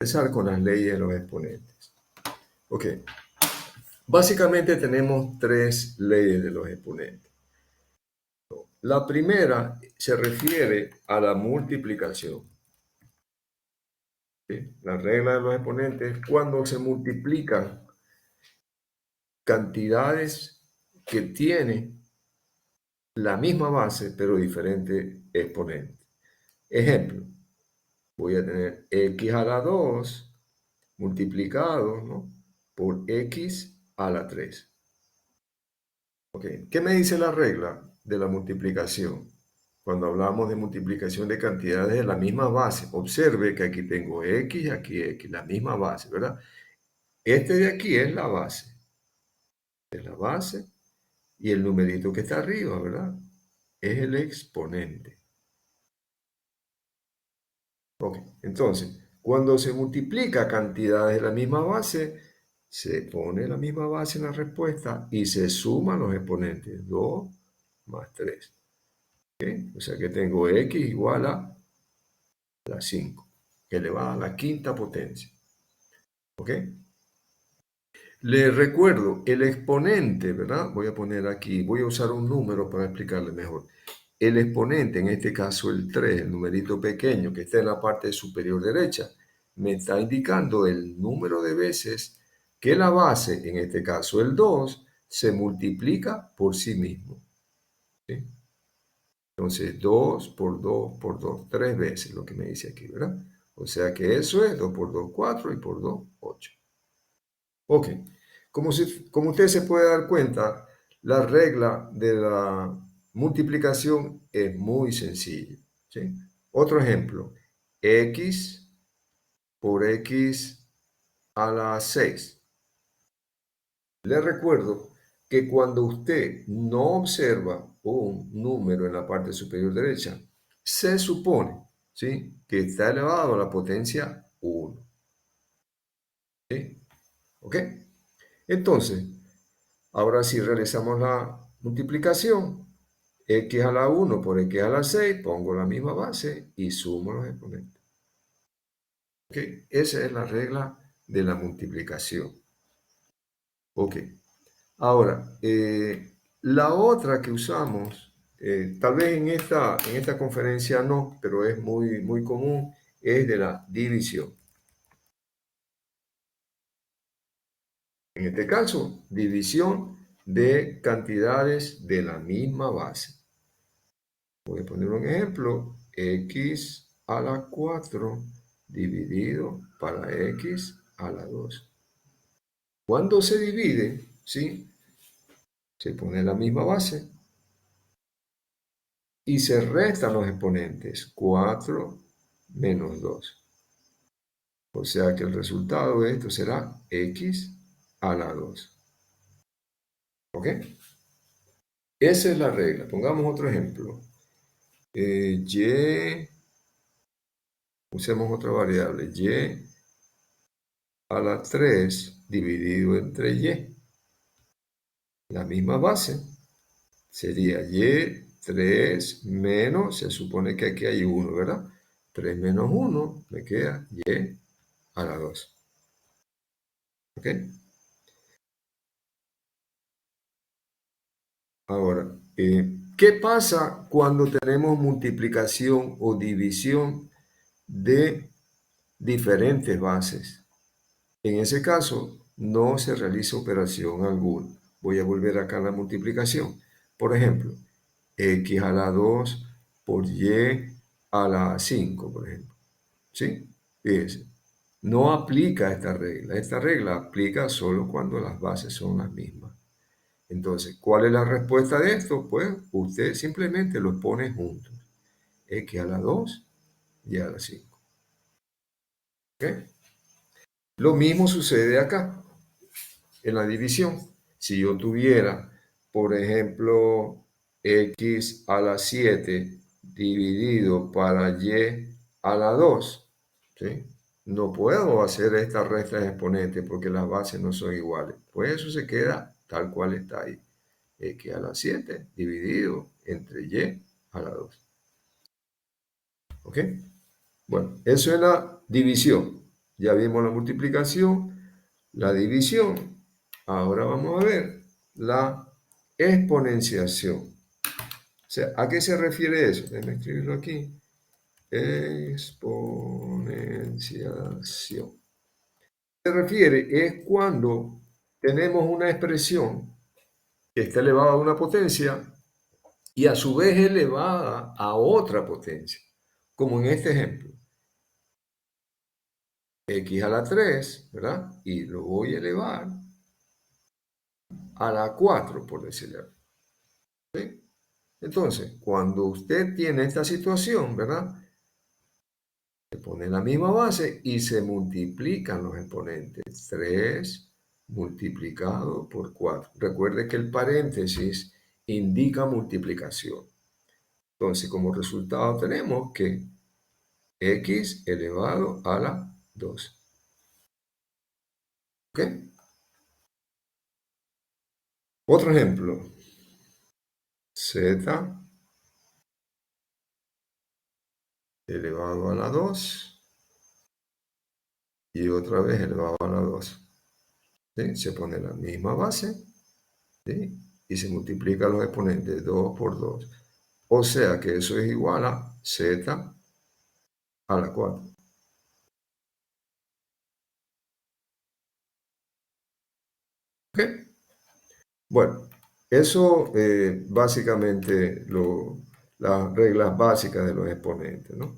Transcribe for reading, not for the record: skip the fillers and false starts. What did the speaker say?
Empezar con las leyes de los exponentes. Ok. Básicamente tenemos tres leyes de los exponentes. La primera se refiere a la multiplicación. ¿Sí? La regla de los exponentes es cuando se multiplican cantidades que tienen la misma base pero diferentes exponentes. Ejemplo, voy a tener x a la 2 multiplicado, ¿no?, por x a la 3. Okay. ¿Qué me dice la regla de la multiplicación? Cuando hablamos de multiplicación de cantidades de la misma base, observe que aquí tengo x y aquí x, la misma base, ¿verdad? Este de aquí es la base. Es la base y el numerito que está arriba, ¿verdad? Es el exponente. Ok, entonces, cuando se multiplica cantidades de la misma base, se pone la misma base en la respuesta y se suman los exponentes. 2 más 3. ¿Okay? O sea que tengo x igual a la 5, elevada a la quinta potencia. ¿Ok? Le recuerdo, el exponente, ¿verdad? Voy a poner aquí, voy a usar un número para explicarle mejor. El exponente, en este caso el 3, el numerito pequeño que está en la parte superior derecha, me está indicando el número de veces que la base, en este caso el 2, se multiplica por sí mismo. ¿Sí? Entonces, 2 por 2 por 2, 3 veces lo que me dice aquí, ¿verdad? O sea que eso es 2 por 2, 4 y por 2, 8. Ok, como usted se puede dar cuenta, la regla de la multiplicación es muy sencilla, ¿sí? Otro ejemplo, x por x a la 6. Le recuerdo que cuando usted no observa un número en la parte superior derecha, se supone, ¿sí?, que está elevado a la potencia 1. ¿Sí? ¿Ok? Entonces, ahora si realizamos la multiplicación, x a la 1 por x a la 6, pongo la misma base y sumo los exponentes. ¿Ok? Esa es la regla de la multiplicación. Ok. Ahora, la otra que usamos, tal vez en esta conferencia no, pero es muy, muy común, es de la división. En este caso, división de cantidades de la misma base. Voy a poner un ejemplo, x a la 4 dividido para x a la 2. Cuando se divide, ¿sí?, se pone la misma base y se restan los exponentes, 4 menos 2. O sea que el resultado de esto será x a la 2. ¿Ok? Esa es la regla. Pongamos otro ejemplo. Usemos otra variable, y a la 3 dividido entre y. La misma base sería y3 menos, se supone que aquí hay 1, ¿verdad? 3 menos 1, me queda y a la 2. ¿Ok? Ahora, ¿qué pasa cuando tenemos multiplicación o división de diferentes bases? En ese caso, no se realiza operación alguna. Voy a volver acá a la multiplicación. Por ejemplo, x a la 2 por y a la 5, por ejemplo. ¿Sí? Fíjense, no aplica esta regla. Esta regla aplica solo cuando las bases son las mismas. Entonces, ¿cuál es la respuesta de esto? Pues usted simplemente los pone juntos. X a la 2 y a la 5. ¿Ok? Lo mismo sucede acá, en la división. Si yo tuviera, por ejemplo, x a la 7 dividido para y a la 2, ¿sí?, no puedo hacer esta resta de exponentes porque las bases no son iguales. Pues eso se queda tal cual está ahí. X a la 7 dividido entre y a la 2. ¿Ok? Bueno, eso es la división. Ya vimos la multiplicación, la división. Ahora vamos a ver la exponenciación. O sea, ¿a qué se refiere eso? Déjenme escribirlo aquí. Exponenciación. Se refiere es cuando tenemos una expresión que está elevada a una potencia y a su vez elevada a otra potencia, como en este ejemplo. X a la 3, ¿verdad? Y lo voy a elevar a la 4, por decirlo. ¿Sí? Entonces, cuando usted tiene esta situación, ¿verdad? Se pone la misma base y se multiplican los exponentes. 3 multiplicado por 4. Recuerde que el paréntesis indica multiplicación. Entonces, como resultado tenemos que x elevado a la 2. ¿Ok? Otro ejemplo. Z elevado a la 2 y otra vez elevado a la 2. ¿Sí? Se pone la misma base, ¿sí? Y se multiplica los exponentes 2 por 2. O sea que eso es igual a z a la 4. ¿Ok? Bueno, eso básicamente las reglas básicas de los exponentes, ¿no?